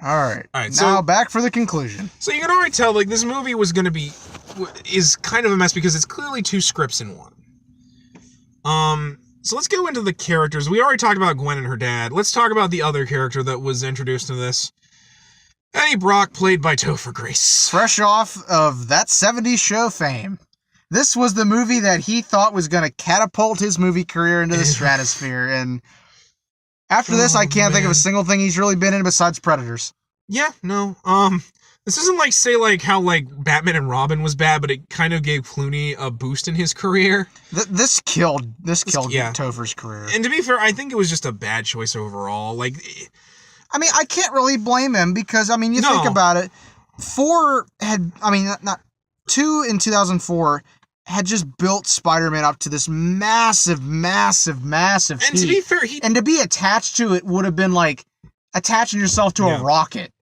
All right. All right. Now So back for the conclusion. So you can already tell, like, this movie is kind of a mess because it's clearly 2 scripts in one. So let's go into the characters. We already talked about Gwen and her dad. Let's talk about the other character that was introduced to this. Eddie Brock, played by Topher Grace. Fresh off of that 70s show fame. This was the movie that he thought was going to catapult his movie career into the stratosphere. And after this, I can't think of a single thing he's really been in besides Predators. Yeah, no. This isn't like, say, like, how, like, Batman and Robin was bad, but it kind of gave Clooney a boost in his career. This killed Topher's career. And to be fair, I think it was just a bad choice overall. Like, I mean, I can't really blame him because, I mean, think about it. 2 in 2004 had just built Spider-Man up to this massive and peak. to be fair, and to be attached to it would have been like attaching yourself to a rocket.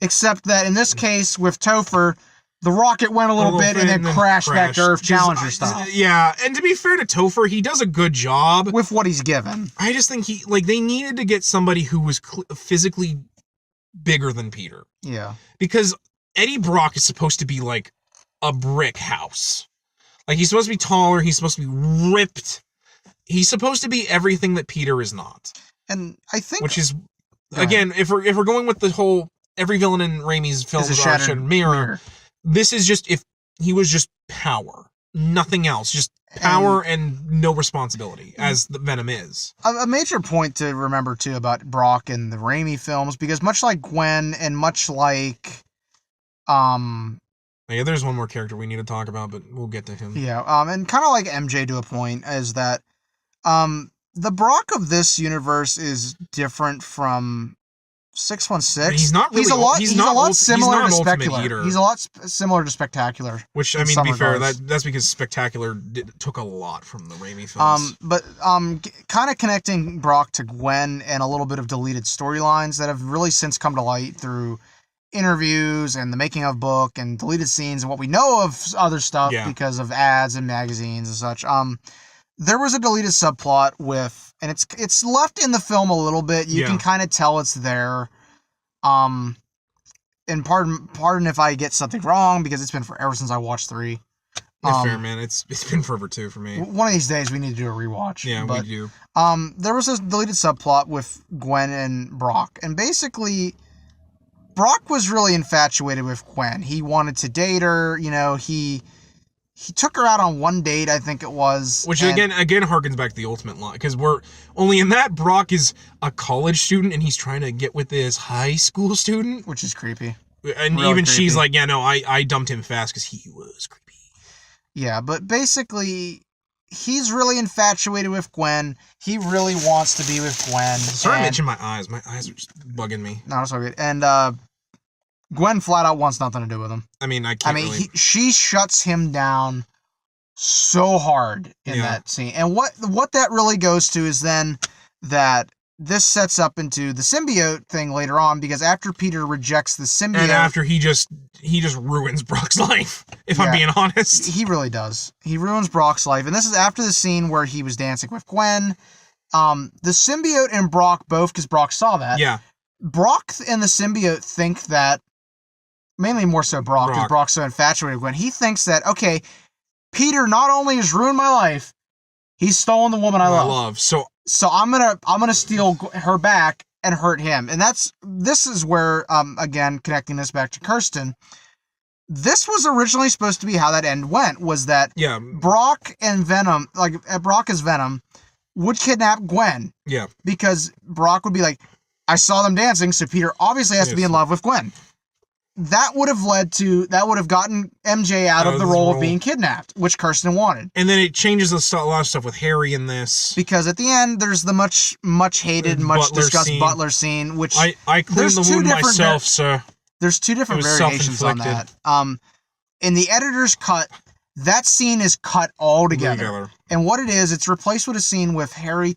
Except that in this case, with Topher, the rocket went a little bit and then crashed back to Earth, Challenger style. Yeah, and to be fair to Topher, he does a good job. With what he's given. I just think they needed to get somebody who was physically bigger than Peter. Yeah. Because Eddie Brock is supposed to be like a brick house. Like, he's supposed to be taller, he's supposed to be ripped. He's supposed to be everything that Peter is not. And I think... Which is, again, if we're going with the whole, every villain in Raimi's films is a shattered mirror, this is just, if he was just power. Nothing else. Just power and no responsibility, as the Venom is. A major point to remember, too, about Brock and the Raimi films, because much like Gwen and much like... Yeah, there's one more character we need to talk about, but we'll get to him. Yeah, and kind of like MJ to a point, is that the Brock of this universe is different from 616. He's not really. He's a lot similar to Spectacular. Spectacular. He's a lot similar to Spectacular. Which, I mean, to be fair, that's because Spectacular took a lot from the Raimi films. But kind of connecting Brock to Gwen and a little bit of deleted storylines that have really since come to light through interviews and the making of book and deleted scenes and what we know of other stuff because of ads and magazines and such. There was a deleted subplot with, and it's left in the film a little bit. You can kind of tell it's there. And pardon if I get something wrong because it's been forever since I watched 3. Fair, man. It's been forever too for me. One of these days we need to do a rewatch. Yeah, we do. There was a deleted subplot with Gwen and Brock, and basically Brock was really infatuated with Gwen. He wanted to date her. You know, he took her out on one date, I think it was. Which again harkens back to the Ultimate line, because we're only in that Brock is a college student and he's trying to get with this high school student, which is creepy. And really even creepy. She's like, yeah, no, I dumped him fast because he was creepy. Yeah, but basically, he's really infatuated with Gwen. He really wants to be with Gwen. Sorry, itching my eyes. My eyes are just bugging me. No, it's all good. And Gwen flat out wants nothing to do with him. I mean, she shuts him down so hard in that scene. And what that really goes to is then that this sets up into the symbiote thing later on, because after Peter rejects the symbiote, and after he just ruins Brock's life, if I'm being honest. He really does. He ruins Brock's life. And this is after the scene where he was dancing with Gwen. The symbiote and Brock both, because Brock saw that. Yeah. Brock and the symbiote think that, mainly more so Brock, because Brock's so infatuated with Gwen. He thinks that, okay, Peter not only has ruined my life, he's stolen the woman I love. So I'm gonna steal her back and hurt him. And this is where, again, connecting this back to Kirsten, this was originally supposed to be how that end went, was that Brock and Venom, like Brock as Venom, would kidnap Gwen. Yeah. Because Brock would be like, I saw them dancing, so Peter obviously has to be in love with Gwen. That would have gotten MJ out of the role of being kidnapped, which Kirsten wanted. And then it changes a lot of stuff with Harry in this. Because at the end, there's the much hated, much discussed Butler scene, which I cleaned the wound myself, so there's 2 different variations on that. In the editor's cut, that scene is cut all together. And what it is, it's replaced with a scene with Harry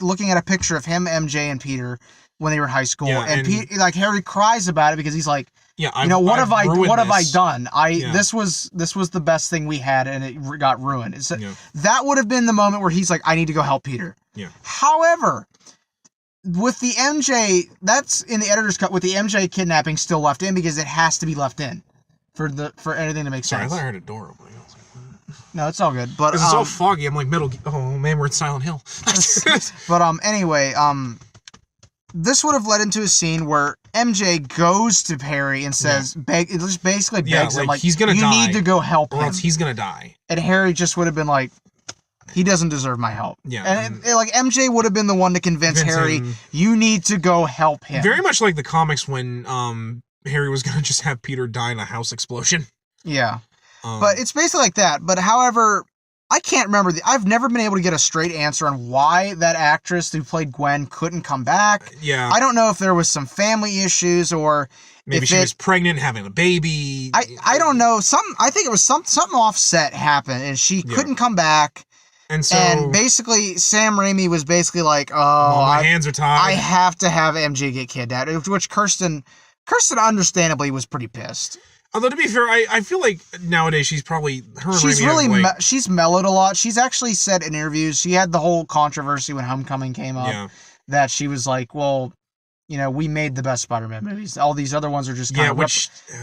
looking at a picture of him, MJ, and Peter when they were in high school. Yeah, and Harry cries about it because he's like, what have I done? This was the best thing we had, and it got ruined. That would have been the moment where he's like, I need to go help Peter. Yeah. However, with the MJ, that's in the editor's cut with the MJ kidnapping still left in because it has to be left in for anything to make sense. Sorry, I thought I heard a door opening. I was like, what? No, it's all good. But it's so foggy. I'm like oh man, we're in Silent Hill. But anyway, this would have led into a scene where MJ goes to Harry and says, it just basically begs him, like, he's gonna you die, need to go help or him. else he's gonna die. And Harry just would have been like, he doesn't deserve my help. Yeah. And like MJ would have been the one to convince Harry, you need to go help him. Very much like the comics when Harry was gonna just have Peter die in a house explosion. Yeah. But it's basically like that. But however, I can't remember. I've never been able to get a straight answer on why that actress who played Gwen couldn't come back. Yeah. I don't know if there was some family issues or maybe she was pregnant, having a baby. I don't know. I think it was something offset happened, and she couldn't come back. And basically, Sam Raimi was basically like, my hands are tied. I have to have MJ get kidnapped," which Kirsten understandably was pretty pissed. Although, to be fair, I feel like nowadays she's probably... she's mellowed a lot. She's actually said in interviews, she had the whole controversy when Homecoming came up, that she was like, well, we made the best Spider-Man movies. All these other ones are just kind of...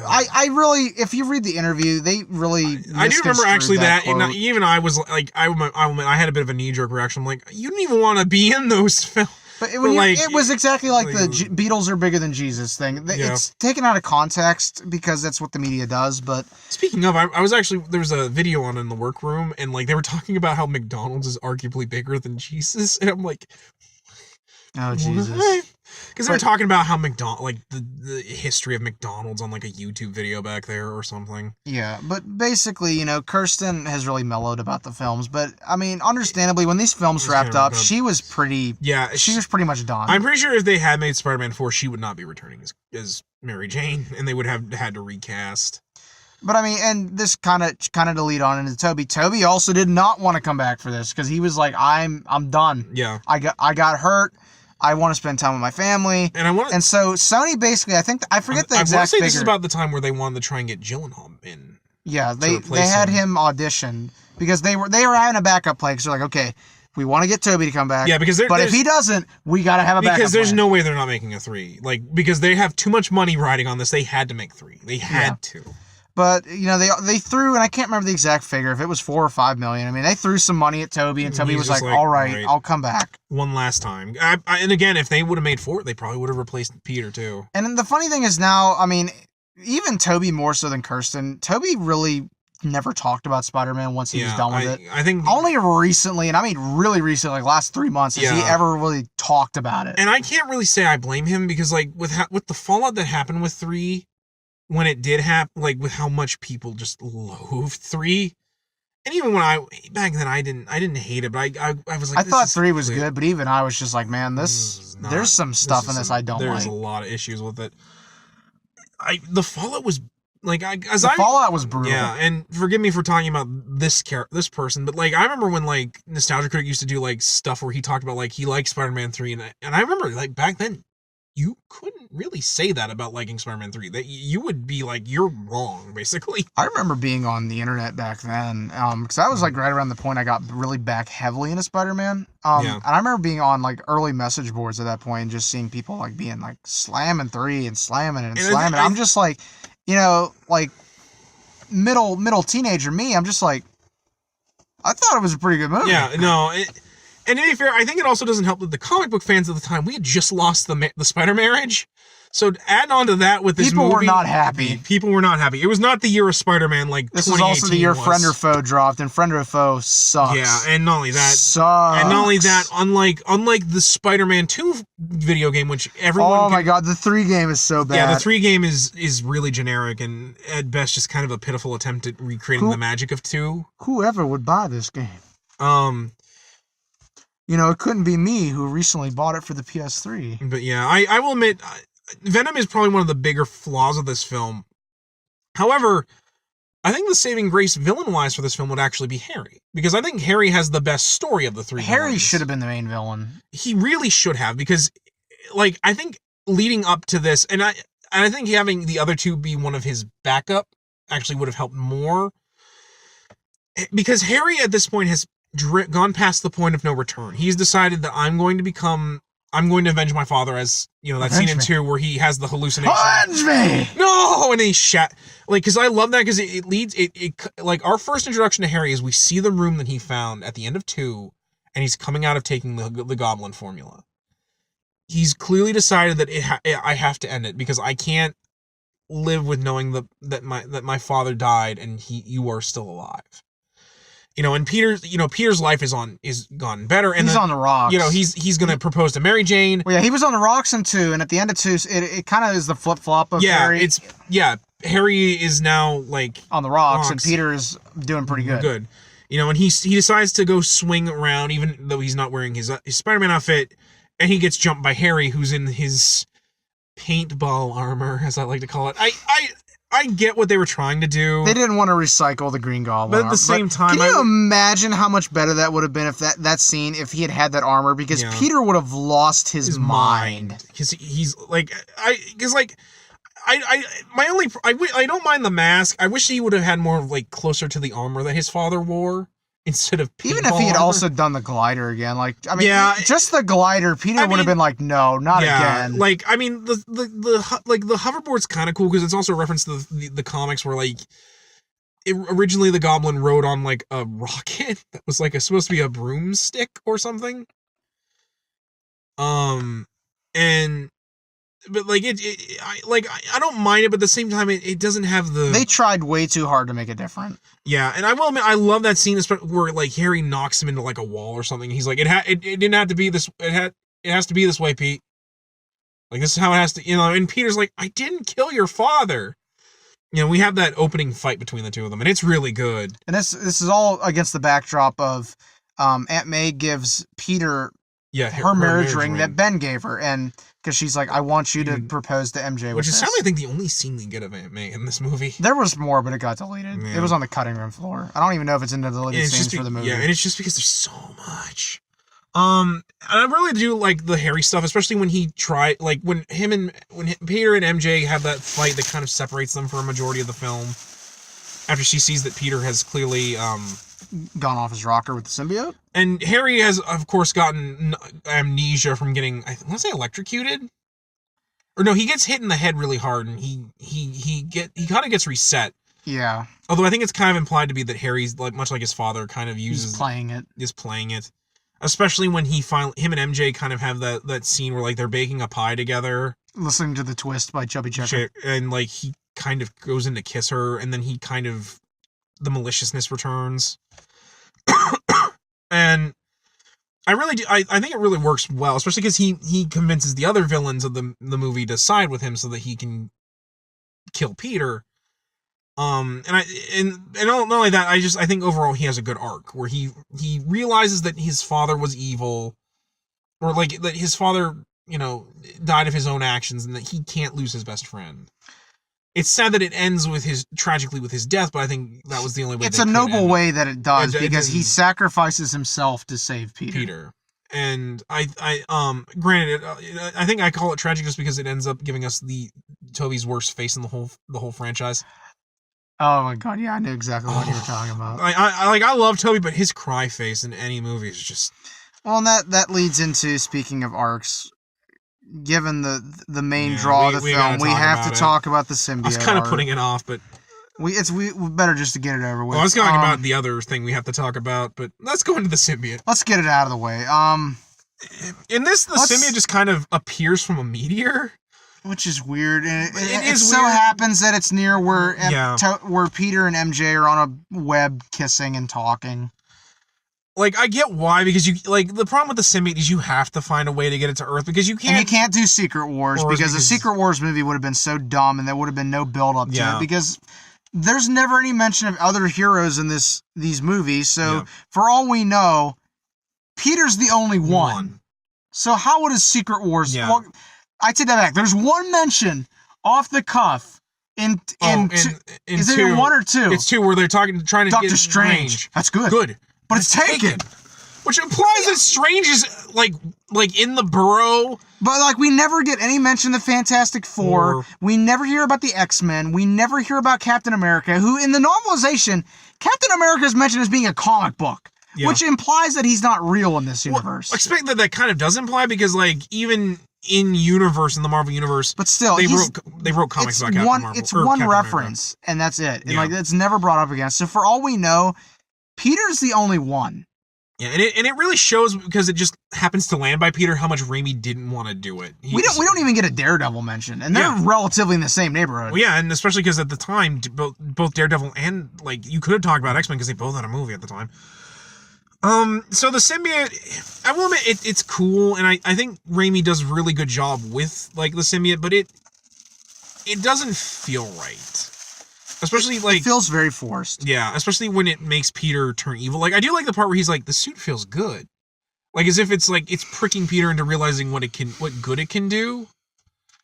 I really, if you read the interview, they really... I do remember actually that and even I was like, I had a bit of a knee-jerk reaction. I'm like, you don't even want to be in those films. But it was exactly like the Beatles are bigger than Jesus thing. It's taken out of context because that's what the media does. But speaking of, I was actually, there was a video on in the workroom, and like they were talking about how McDonald's is arguably bigger than Jesus, and I'm like, oh Jesus, because they were talking about how like the history of McDonald's on like a YouTube video back there or something. Yeah, but basically, Kirsten has really mellowed about the films. But I mean, understandably, when these films wrapped up, she was pretty. Yeah, she was pretty much done. I'm pretty sure if they had made Spider-Man 4, she would not be returning as Mary Jane, and they would have had to recast. But I mean, and this kind of to lead on into Toby. Toby also did not want to come back for this because he was like, I'm done. Yeah, I got hurt. I want to spend time with my family. And so Sony basically, I forget the exact figure. I want to say this is about the time where they wanted to try and get Gyllenhaal in. Yeah, they had him audition because they were having a backup plan because they're like, okay, we want to get Toby to come back. Yeah, because but if he doesn't, we got to have a backup plan. Because there's no way they're not making a 3. Like, because they have too much money riding on this, they had to make 3. They had to. But, they threw, and I can't remember the exact figure, if it was $4 or $5 million. I mean, they threw some money at Toby, and Toby was like, all right, I'll come back. One last time. And again, if they would have made 4, they probably would have replaced Peter, too. And the funny thing is now, I mean, even Toby more so than Kirsten, Toby really never talked about Spider-Man once he was done with it. I think only recently, and I mean really recently, like last 3 months, has he ever really talked about it. And I can't really say I blame him, because, like, with the fallout that happened with 3... when it did happen, like with how much people just loathed 3, and even when back then I didn't hate it, but I was like, I thought 3 was good, but even I was just like, man, there's some stuff in this I don't like. There's a lot of issues with it. The fallout was like, fallout was brutal. Yeah, and forgive me for talking about this person, but like I remember when like Nostalgia Critic used to do like stuff where he talked about like he liked Spider-Man 3, and I remember like back then, you couldn't really say that about liking Spider-Man 3. That you would be like, you're wrong, basically. I remember being on the internet back then, because that was like right around the point I got really back heavily into Spider-Man. And I remember being on like early message boards at that point and just seeing people like being like slamming 3 and slamming it and slamming it. I'm just like, like middle teenager me, I'm just like, I thought it was a pretty good movie. Yeah, no, and to be fair, I think it also doesn't help that the comic book fans at the time, we had just lost the Spider marriage. So add on to that with this movie. People were not happy. People were not happy. It was not the year of Spider-Man like this was also the year Friend or Foe dropped, and Friend or Foe sucks. Yeah, and not only that, unlike the Spider-Man 2 video game, which everyone. Oh my god, the 3 game is so bad. Yeah, the 3 game is really generic and at best just kind of a pitiful attempt at recreating the magic of 2. Whoever would buy this game? It couldn't be me who recently bought it for the PS3. But yeah, I will admit, Venom is probably one of the bigger flaws of this film. However, I think the saving grace villain-wise for this film would actually be Harry. Because I think Harry has the best story of the 3 Harry should have been the main villain. He really should have, because, like, I think leading up to this, and I think having the other 2 be one of his backup actually would have helped more. Because Harry at this point has gone past the point of no return. He's decided that I'm going I'm going to avenge my father, as, you know, that scene in 2 where he has the hallucination. Avenge me! No! And then he like, because I love that, because it leads, like, our first introduction to Harry is we see the room that he found at the end of 2, and he's coming out of taking the goblin formula. He's clearly decided that I have to end it, because I can't live with knowing that my father died and you are still alive. You know, and Peter's life is gone better, and he's on the rocks. You know, he's going to propose to Mary Jane. Well, yeah, he was on the rocks in 2, and at the end of 2, it kind of is the flip flop of Harry. Harry is now like on the rocks, and Peter is doing pretty good. Good, you know, and he decides to go swing around, even though he's not wearing his Spider-Man outfit, and he gets jumped by Harry, who's in his paintball armor, as I like to call it. I get what they were trying to do. They didn't want to recycle the Green Goblin. But at the same time, can you imagine how much better that would have been if that scene, if he had that armor? Because Peter would have lost his mind. Because he's like, I don't mind the mask. I wish he would have had more like closer to the armor that his father wore, instead of even if he had also done the glider again. Like, I mean, just the glider, Peter would have been like, no, not again. Like, I mean, the hoverboard's kind of cool, because it's also a reference to the comics where, like, originally the Goblin rode on like a rocket that was like supposed to be a broomstick or something. But like I don't mind it, but at the same time, it doesn't have the. They tried way too hard to make it different. Yeah, and I will admit, I love that scene where like Harry knocks him into like a wall or something. He's like, it didn't have to be this. It has to be this way, Pete. Like, this is how it has to, you know. And Peter's like, I didn't kill your father. You know, we have that opening fight between the two of them, and it's really good. And this is all against the backdrop of Aunt May gives Peter her marriage ring that Ben gave her, and because she's like, I want you to propose to MJ, which is sadly, I think, the only scene we get of Aunt May in this movie. There was more, but it got deleted. Yeah. It was on the cutting room floor. I don't even know if it's in the deleted scenes for the movie. Yeah, and it's just because there's so much. And I really do like the Harry stuff, especially when when Peter and MJ have that fight that kind of separates them for a majority of the film. After she sees that Peter has clearly gone off his rocker with the symbiote, and Harry has, of course, gotten amnesia from getting, I want to say, electrocuted, or no, he gets hit in the head really hard, and he kind of gets reset. Yeah. Although I think it's kind of implied to be that Harry's, like, much like his father, kind of is playing it. Especially when him and MJ kind of have that scene where, like, they're baking a pie together, listening to The Twist by Chubby Checker, and like he kind of goes in to kiss her, and then he kind of, the maliciousness returns. And I really do, I think it really works well, especially because he convinces the other villains of the movie to side with him so that he can kill Peter. And not only that, I think overall he has a good arc where he realizes that his father was evil, or like that his father, you know, died of his own actions, and that he can't lose his best friend. It's sad that it ends tragically with his death, but I think that was the only way. It's a noble way that it does, because he sacrifices himself to save Peter. And granted, I think I call it tragic just because it ends up giving us Tobey's worst face in the whole franchise. Oh my god, yeah, I knew exactly what you were talking about. I love Tobey, but his cry face in any movie is just. Well, and that leads into, speaking of arcs, given the main draw of the film, we have to talk about the symbiote. I was kind of putting it off, but we better just to get it over with. Well, I was talking about the other thing we have to talk about, but let's go into the symbiote. Let's get it out of the way. In this, the symbiote just kind of appears from a meteor, which is weird, and it so happens that it's near where Peter and MJ are on a web kissing and talking. Like, I get why, because the problem with the symbiote is you have to find a way to get it to Earth, because you can't do Secret Wars, because the Secret Wars movie would have been so dumb, and there would have been no build up to it, because there's never any mention of other heroes in these movies, so for all we know, Peter's the only one. So how would a Secret Wars... Yeah. Well, I take that back. There's one mention off the cuff in is it in 1 or 2? It's 2, where they're trying to get Doctor Strange. Range. That's good. Good. But it's taken. Which implies that Strange is, like in the burrow. But, like, we never get any mention of the Fantastic Four. We never hear about the X-Men. We never hear about Captain America, who, in the novelization, Captain America is mentioned as being a comic book. which implies that he's not real in this universe. Well, I expect that kind of does imply, because like even in the Marvel universe, but still they wrote comics about Captain Marvel. It's one Captain reference, America. and that's it. And like it's never brought up again. So for all we know, Peter's the only one. Yeah, and it really shows, because it just happens to land by Peter, how much Raimi didn't want to do it. We don't even get a Daredevil mention, and they're relatively in the same neighborhood. Well, yeah, and especially because at the time, both Daredevil and like you could have talked about X-Men, because they both had a movie at the time. So the symbiote, I will admit, it's cool, and I think Raimi does a really good job with like the symbiote, but it doesn't feel right. Especially like it feels very forced. Yeah, especially when it makes Peter turn evil. Like I do like the part where he's like, the suit feels good. Like as if it's like it's pricking Peter into realizing what good it can do.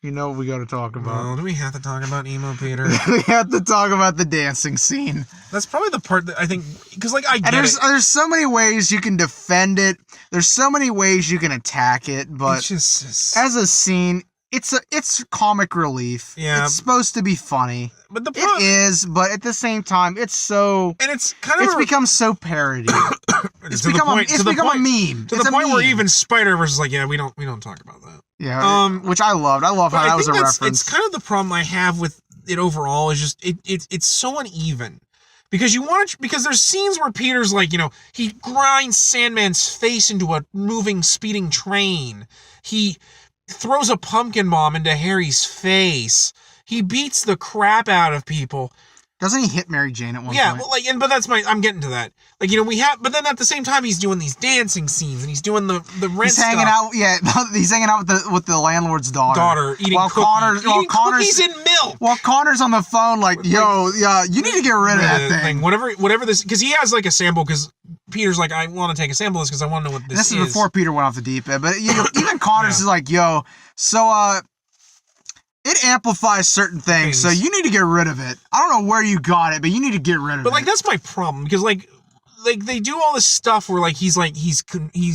You know what we got to talk about. Well, do we have to talk about emo Peter? We have to talk about the dancing scene. That's probably the part that I think, because like I get there's so many ways you can defend it. There's so many ways you can attack it, but it's just as a scene, it's comic relief. Yeah, it's supposed to be funny. But it is, but at the same time, it's so, and it's kind of become so parody. It's become a meme. To the point where even Spider-Verse is like, yeah, we don't talk about that. Yeah, which I loved. I love how that was a reference. It's kind of the problem I have with it overall, is just it's so uneven. Because there's scenes where Peter's like, he grinds Sandman's face into a moving, speeding train. He throws a pumpkin bomb into Harry's face. He beats the crap out of people. Doesn't he hit Mary Jane at one point? Yeah, well, but that's I'm getting to that. Like, but then at the same time, he's doing these dancing scenes, and he's doing the rent He's hanging out, he's hanging out with the landlord's daughter. Eating cookies and milk. While Connor's on the phone, like, yo, you need to get rid of that thing. Whatever this, because he has like a sample, because Peter's like, I want to take a sample of this because I want to know what this is. This is before Peter went off the deep end, but even Connor's is like, yo, so, it amplifies certain things, so you need to get rid of it. I don't know where you got it, but you need to get rid of it. But like that's my problem, because like they do all this stuff where like he's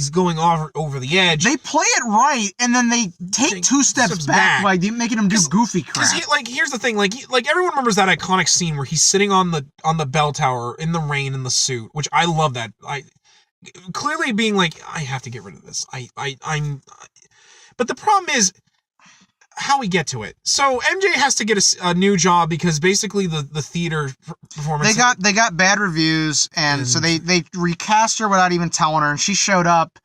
going over the edge. They play it right, and then they take two steps back, like making him do goofy crap. Here's the thing, like everyone remembers that iconic scene where he's sitting on the bell tower in the rain in the suit, which I love that. I clearly being like, I have to get rid of this. But the problem is how we get to it. So MJ has to get a new job, because basically the theater performance, they got bad reviews, and so they recast her without even telling her, and she showed up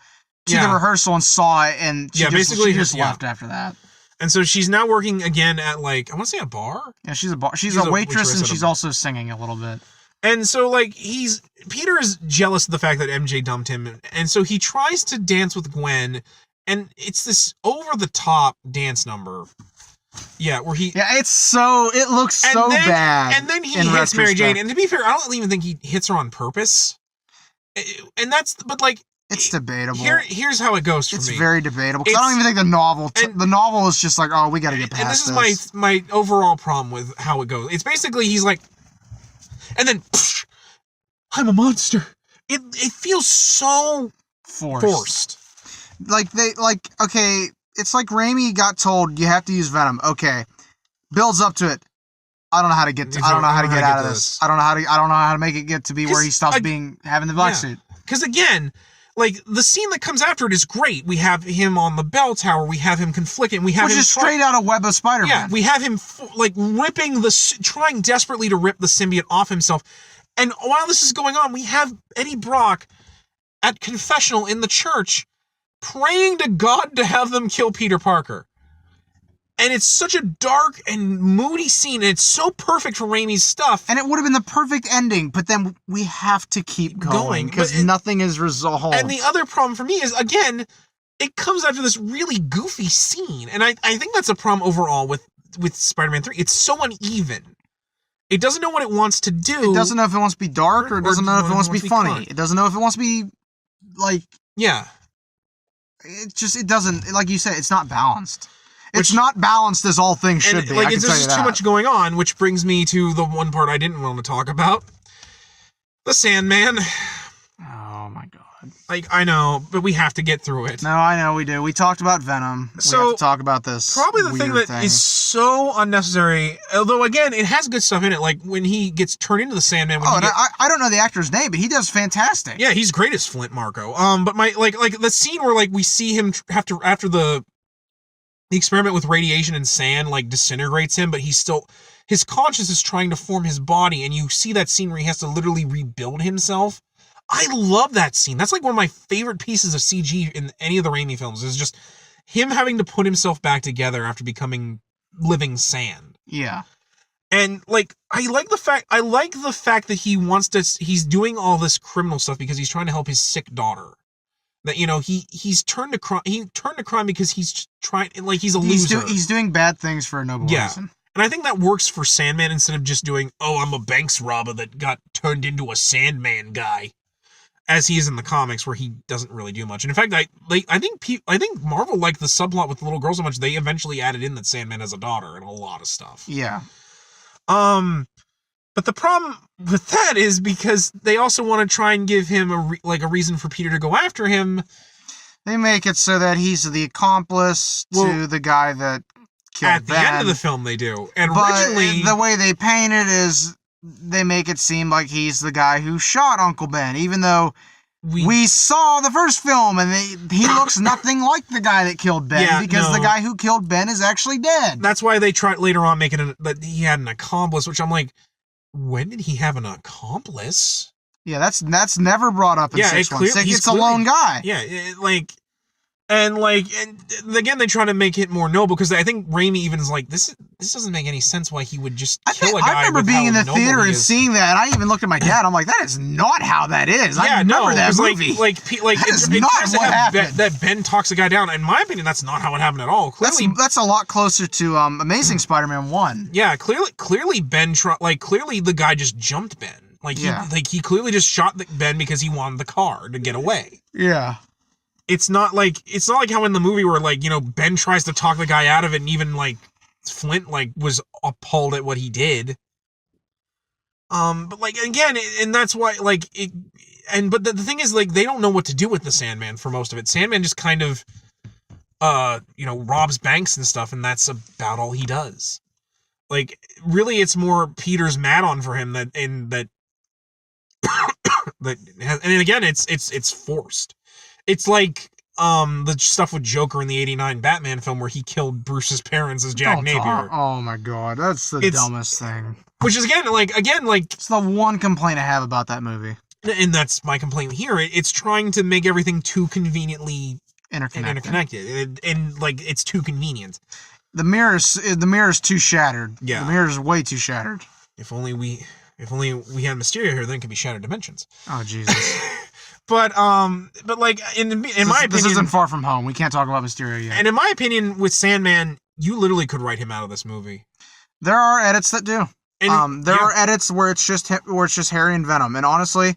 to the rehearsal and saw it, and she just left after that. And so she's now working again at, like, I want to say a bar? Yeah, she's a bar. She's a waitress, and she's also singing a little bit. And so, like, Peter is jealous of the fact that MJ dumped him, and so he tries to dance with Gwen. And it's this over-the-top dance number. Yeah, where he... Yeah, it looks so bad. And then he hits Mary Jane. And to be fair, I don't even think he hits her on purpose. And but like... It's debatable. Here's how it goes for me. It's very debatable. Because I don't even think the novel... the novel is just like, oh, we gotta get past this. And this is my overall problem with how it goes. It's basically, he's like... And then... Psh, I'm a monster. It feels so... Forced. Okay, it's like Raimi got told you have to use Venom. Okay, builds up to it. I don't know how to get out of this. I don't know how to make it get to be where he stops having the black suit. Because again, like the scene that comes after it is great. We have him on the bell tower. We have him conflicting. We have which is straight out of Web of Spider-Man. Yeah, we have him trying desperately to rip the symbiote off himself. And while this is going on, we have Eddie Brock at confessional in the church, praying to God to have them kill Peter Parker. And it's such a dark and moody scene, and it's so perfect for Raimi's stuff. And it would have been the perfect ending, but then we have to keep going because nothing is resolved. And the other problem for me is, again, it comes after this really goofy scene. And I think that's a problem overall with Spider-Man 3. It's so uneven. It doesn't know what it wants to do. It doesn't know if it wants to be dark, or it doesn't know if it wants to be funny. It doesn't know if it wants to be, like... Yeah. It doesn't, like you said, it's not balanced. It's not balanced as all things should be. Like, there's just too much going on, which brings me to the one part I didn't want to talk about. The Sandman. Oh my God. Like, I know, but we have to get through it. No, I know we do. We talked about Venom. So, we have to talk about this. Probably the thing that is so unnecessary, although, again, it has good stuff in it, like when he gets turned into the Sandman. I don't know the actor's name, but he does fantastic. Yeah, he's great as Flint Marko. But like the scene where, like, we see him after the experiment with radiation and sand, like, disintegrates him, but he's still... His conscience is trying to form his body, and you see that scene where he has to literally rebuild himself. I love that scene. That's like one of my favorite pieces of CG in any of the Raimi films, is just him having to put himself back together after becoming living sand. Yeah. And, like, I like the fact that he's doing all this criminal stuff because he's trying to help his sick daughter. That, you know, he's turned to crime. He turned to crime because he's trying, like, he's a loser. He's doing bad things for a noble reason. And I think that works for Sandman instead of just doing, oh, I'm a Banks robber that got turned into a Sandman guy, as he is in the comics, where he doesn't really do much. And in fact, I think Marvel liked the subplot with the little girl so much they eventually added in that Sandman has a daughter and a lot of stuff. Yeah. But the problem with that is because they also want to try and give him a reason for Peter to go after him. They make it so that he's the accomplice to the guy that killed at Ben. The end of the film, they do. And but originally, the way they paint it is they make it seem like he's the guy who shot Uncle Ben, even though we saw the first film and he looks nothing like the guy that killed Ben, because the guy who killed Ben is actually dead. That's why they tried later on making it that he had an accomplice, which I'm like, when did he have an accomplice? Yeah, that's never brought up in 616. It's a lone guy. Yeah, And again, they try to make it more noble, because I think Raimi even is like, this doesn't make any sense why he would just kill a guy. I remember being in the theater and seeing that. I even looked at my dad. I'm like, that is not how that is. I remember that movie. It not tries to what have happened. that Ben talks a guy down. In my opinion, that's not how it happened at all. Clearly, that's a lot closer to Amazing Spider-Man 1. Yeah, clearly Ben clearly the guy just jumped Ben. He clearly just shot Ben because he wanted the car to get away. Yeah. It's not like how in the movie where, like, you know, Ben tries to talk the guy out of it, and even, like, Flint, like, was appalled at what he did. But, like, again, and that's why, like, but the thing is, like, they don't know what to do with the Sandman for most of it. Sandman just kind of, robs banks and stuff, and that's about all he does. Like, really, it's more Peter's mat-on for him and again, it's forced. It's like the stuff with Joker in the '89 Batman film where he killed Bruce's parents as Jack Napier. Oh my god, that's the dumbest thing. Which is again like it's the one complaint I have about that movie. And that's my complaint here. It's trying to make everything too conveniently interconnected. And like, it's too convenient. The mirror is too shattered. Yeah. The mirror is way too shattered. If only we had Mysterio here, then it could be shattered dimensions. Oh Jesus. But like in my opinion, this isn't Far From Home. We can't talk about Mysterio yet. And in my opinion, with Sandman, you literally could write him out of this movie. There are edits that do. There are edits where it's just Harry and Venom, and honestly,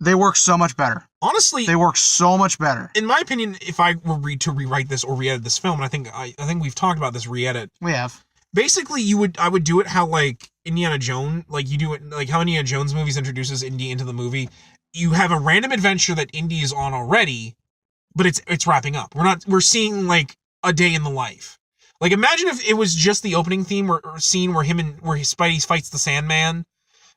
they work so much better. Honestly, they work so much better. In my opinion, if I were to rewrite this or re-edit this film, and I think we've talked about this re-edit. We have. Basically, I would do it how, like, Indiana Jones, like you do it, like how Indiana Jones movies introduces Indy into the movie. You have a random adventure that Indy is on already, but it's wrapping up. We're seeing, like, a day in the life. Like, imagine if it was just the opening theme or scene where Spidey fights the Sandman.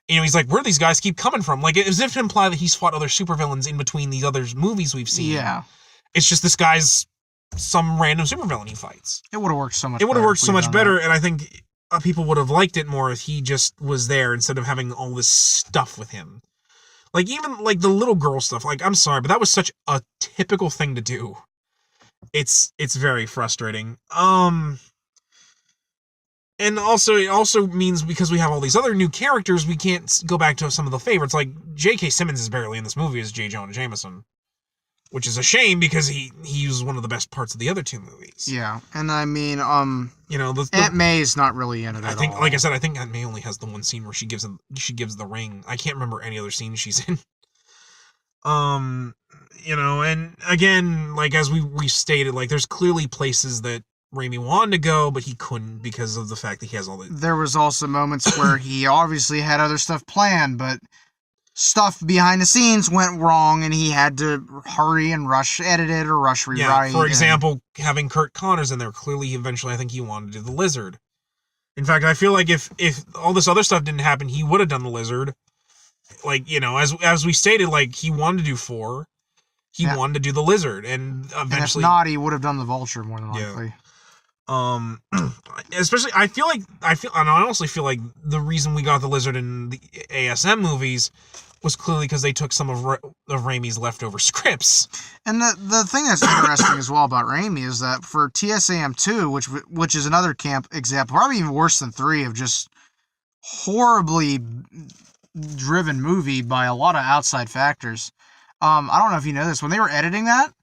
You know, he's like, where do these guys keep coming from? Like, as if to imply that he's fought other supervillains in between these other movies we've seen. Yeah. It's just this guy's some random supervillain he fights. It would have worked so much better. It would have worked so much better, and I think people would have liked it more if he just was there instead of having all this stuff with him. Like, even, like, the little girl stuff, like, I'm sorry, but that was such a typical thing to do. It's very frustrating. And also, it also means because we have all these other new characters, we can't go back to some of the favorites. Like, J.K. Simmons is barely in this movie as J. Jonah Jameson, which is a shame because he was one of the best parts of the other two movies. Yeah, and I mean, you know, Aunt May's not really in it at all. Like I said, I think Aunt May only has the one scene where she gives the ring. I can't remember any other scene she's in. You know, and again, like, as we stated, like, there's clearly places that Raimi wanted to go, but he couldn't because of the fact that he has all the... There was also moments where he obviously had other stuff planned, but stuff behind the scenes went wrong and he had to hurry and rush edit it or rush rewrite. Yeah, for example, having Kurt Connors in there, clearly eventually I think he wanted to do the Lizard. In fact, I feel like if all this other stuff didn't happen, he would have done the Lizard. Like, you know, as we stated, like, he wanted to do 4. He wanted to do the Lizard, and eventually... And if not, he would have done the Vulture, more than likely. Especially, I honestly feel like the reason we got the Lizard in the ASM movies was clearly because they took some of Raimi's leftover scripts. And the thing that's interesting as well about Raimi is that for TSAM 2, which is another camp example, probably even worse than 3, of just horribly driven movie by a lot of outside factors. I don't know if you know this, when they were editing that,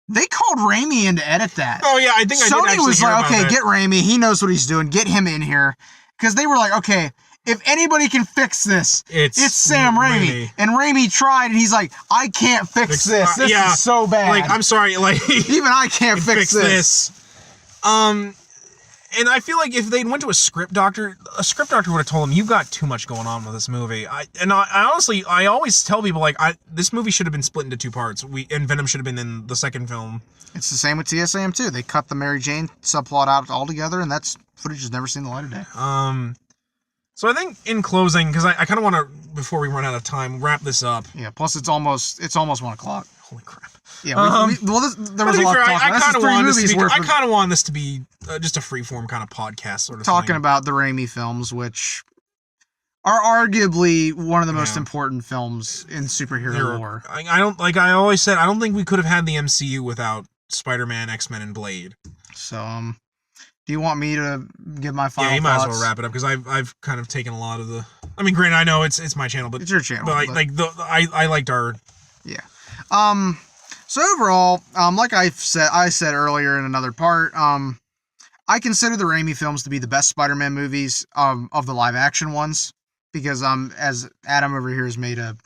they called Raimi in to edit that. Oh yeah, I think Sony I did actually was hear like, about okay, that. get Raimi, he knows what he's doing, get him in here. Because they were like, okay, if anybody can fix this, it's Sam Raimi. And Raimi tried, and he's like, I can't fix this. This is so bad. Like, I'm sorry, like... Even I can't fix this. And I feel like if they'd went to a script doctor would have told them, you've got too much going on with this movie. I honestly, I always tell people, like, this movie should have been split into 2 parts. And Venom should have been in the second film. It's the same with TSAM too. They cut the Mary Jane subplot out altogether, and that's footage has never seen the light of day. So I think in closing, because I kind of want to, before we run out of time, wrap this up. Yeah. Plus, it's almost 1 o'clock. Holy crap. Yeah. There was a lot to talk about. I kind of want this to be just a freeform kind of podcast sort of talking thing. About the Raimi films, which are arguably one of the most important films in superhero lore. I always said, I don't think we could have had the MCU without Spider-Man, X-Men, and Blade. So, do you want me to give my final thoughts? Yeah, you might as well wrap it up, because I've kind of taken a lot of the... I mean, granted, I know it's my channel, but... It's your channel. But I liked our... Yeah. So overall, like I said earlier in another part, I consider the Raimi films to be the best Spider-Man movies of the live-action ones, because as Adam over here has made a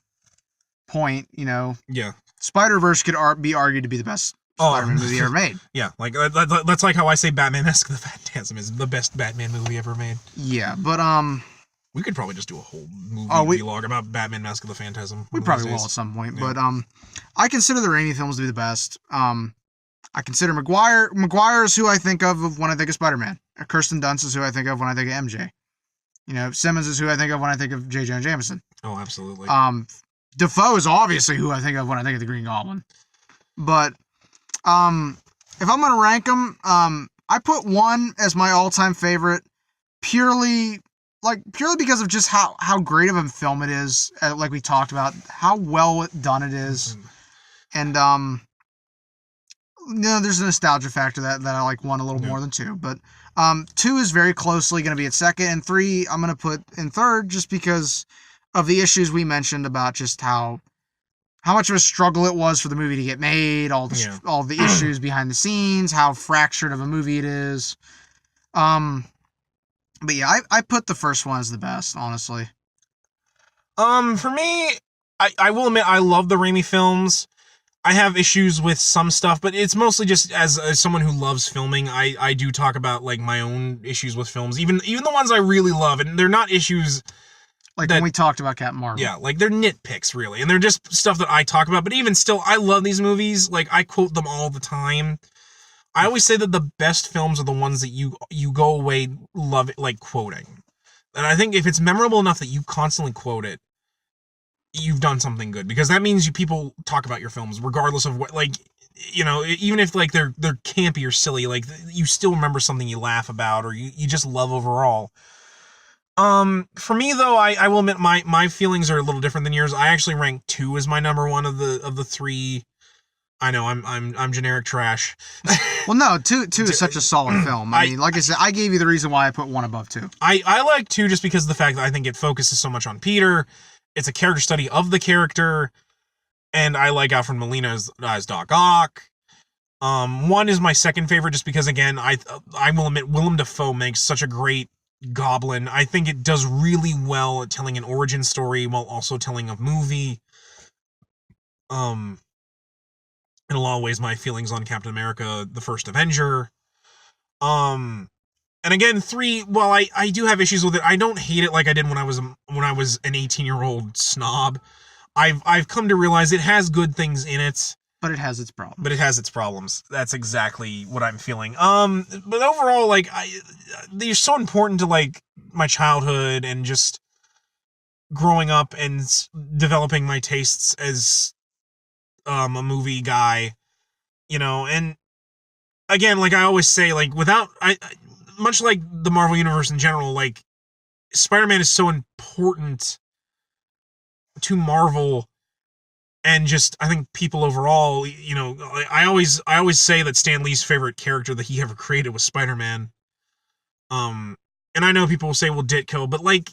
point, you know... Yeah. Spider-Verse could be argued to be the best Spider-Man movie ever made. Yeah, like that's like how I say Batman Mask of the Phantasm is the best Batman movie ever made. Yeah, but we could probably just do a whole movie vlog about Batman Mask of the Phantasm. We probably will at some point, but I consider the Raimi films to be the best. I consider Maguire is who I think of when I think of Spider-Man. Kirsten Dunst is who I think of when I think of MJ. You know, Simmons is who I think of when I think of J. Jonah Jameson. Oh, absolutely. Defoe is obviously who I think of when I think of the Green Goblin. But if I'm gonna rank them, I put 1 as my all-time favorite, purely because of just how great of a film it is, like we talked about, how well done it is, and you know, there's a nostalgia factor that I like 1 a little more than 2, but 2 is very closely going to be at second, and 3 I'm going to put in third, just because of the issues we mentioned about just how much of a struggle it was for the movie to get made, all the issues behind the scenes, how fractured of a movie it is. But yeah, I put the first one as the best, honestly. For me, I will admit I love the Raimi films. I have issues with some stuff, but it's mostly just as someone who loves filming, I do talk about like my own issues with films, even the ones I really love, and they're not issues like when we talked about Captain Marvel. Yeah, like they're nitpicks really, and they're just stuff that I talk about, but even still, I love these movies. Like, I quote them all the time. I always say that the best films are the ones that you go away love it, like quoting. And I think if it's memorable enough that you constantly quote it, you've done something good, because that means people talk about your films regardless of what, like, you know, even if like they're campy or silly, like you still remember something you laugh about or you just love overall. For me though, I will admit my feelings are a little different than yours. I actually rank 2 as my number 1 of the 3. I know I'm generic trash. Well, no, 2 is such a solid film. I mean, like I said, I gave you the reason why I put 1 above 2. I like 2 just because of the fact that I think it focuses so much on Peter. It's a character study of the character, and I like Alfred Molina as Doc Ock. 1 is my second favorite just because, again, I will admit Willem Dafoe makes such a great Goblin. I think it does really well at telling an origin story while also telling a movie. In a lot of ways, my feelings on Captain America, the First Avenger. And And again, 3, while I do have issues with it, I don't hate it like I did when I was an 18-year-old snob. I've come to realize it has good things in it. But it has its problems. That's exactly what I'm feeling. But overall, like, they're so important to, like, my childhood and just growing up and developing my tastes as a movie guy, you know. And again, like I always say, like, much like the Marvel Universe in general, like, Spider-Man is so important to Marvel and just, I think, people overall. You know, I always say that Stan Lee's favorite character that he ever created was Spider-Man. And I know people will say, well, Ditko, but, like,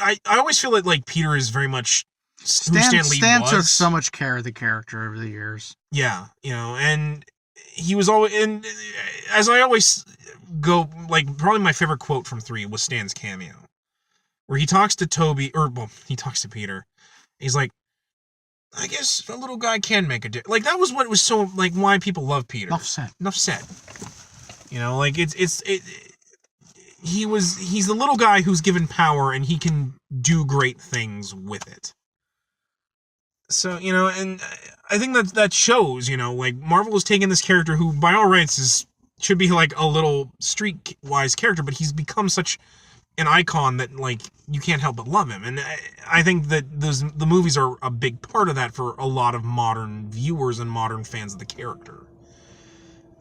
I always feel that, like, Peter is very much who Stan Lee was. Stan took so much care of the character over the years. Yeah, you know, and he was always, and as I always go, like, probably my favorite quote from 3 was Stan's cameo, where he talks to he talks to Peter. He's like, I guess a little guy can make a difference. Like, that was what was so, like, why people love Peter. Enough said. You know, like, he's the little guy who's given power and he can do great things with it. So, you know, and I think that shows, you know, like, Marvel has taken this character who, by all rights, should be, like, a little street-wise character, but he's become such an icon that, like, you can't help but love him. And I think that the movies are a big part of that for a lot of modern viewers and modern fans of the character.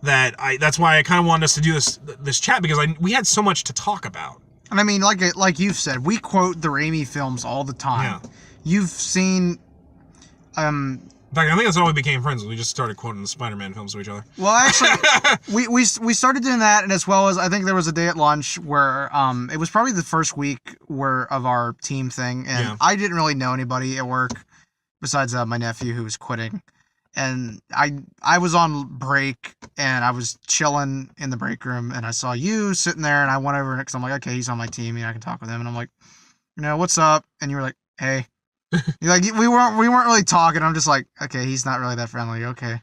That's why I kind of wanted us to do this chat, because we had so much to talk about. And I mean, like you've said, we quote the Raimi films all the time. Yeah. You've seen... In fact, I think that's how we became friends. We just started quoting the Spider-Man films to each other. Well, actually, we started doing that, and as well as, I think there was a day at lunch where it was probably the first week of our team thing, and yeah. I didn't really know anybody at work besides my nephew who was quitting, and I was on break, and I was chilling in the break room, and I saw you sitting there, and I went over because I'm like, okay, he's on my team, and I can talk with him, and I'm like, you know, what's up? And you were like, hey. You're like, we weren't really talking. I'm just like, okay, he's not really that friendly. Okay.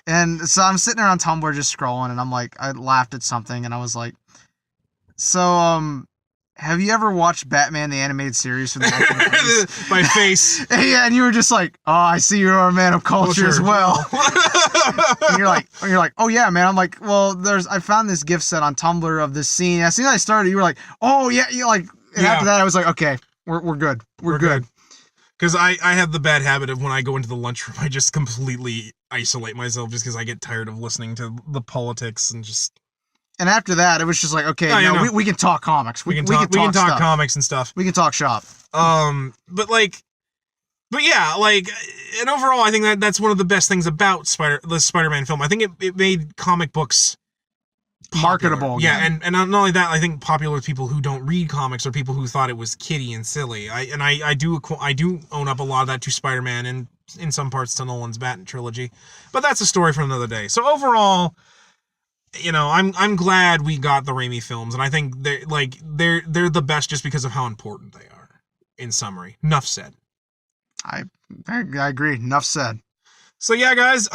And so I'm sitting there on Tumblr just scrolling, and I'm like, I laughed at something, and I was like, so, have you ever watched Batman the Animated Series from the 1990s? My face. Yeah, and you were just like, oh, I see you're a man of culture as well. And you're like, oh yeah, man. I'm like, well, I found this GIF set on Tumblr of this scene. As soon as I started, you were like, oh yeah, you like, and after that, I was like, okay, we're good. We're good. Because I have the bad habit of when I go into the lunchroom, I just completely isolate myself just because I get tired of listening to the politics and just... And after that, it was just like, okay, we can talk comics. We can talk comics and stuff. We can talk shop. But yeah, like, and overall, I think that's one of the best things about the Spider-Man film. I think it made comic books marketable. Yeah, and not only that, I think popular with people who don't read comics or people who thought it was kiddie and silly. I do own up a lot of that to Spider-Man and in some parts to Nolan's Batman trilogy, but that's a story for another day. So overall, you know, I'm glad we got the Raimi films, and I think they're the best just because of how important they are. In summary, enough said. I agree. Enough said. So yeah, guys,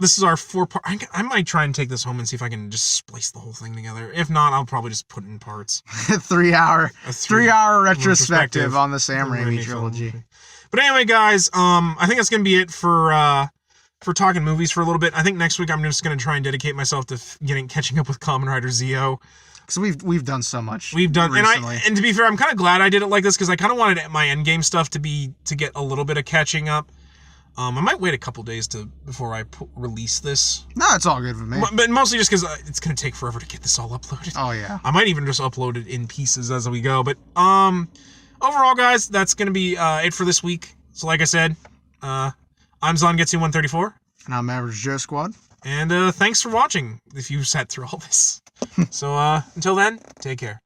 this is our 4-part. I might try and take this home and see if I can just splice the whole thing together. If not, I'll probably just put it in parts. 3-hour retrospective on the Sam Raimi trilogy. But anyway, guys, I think that's gonna be it for talking movies for a little bit. I think next week I'm just gonna try and dedicate myself to catching up with Kamen Rider Zeo. Because we've done so much. We've done recently. And to be fair, I'm kind of glad I did it like this because I kind of wanted my Endgame stuff to get a little bit of catching up. I might wait a couple days before I release this. No, it's all good with me. But mostly just because it's going to take forever to get this all uploaded. Oh, yeah. I might even just upload it in pieces as we go. But overall, guys, that's going to be it for this week. So like I said, I'm Zangetsu 134. And I'm Average Joe Squad. And thanks for watching if you sat through all this. So until then, take care.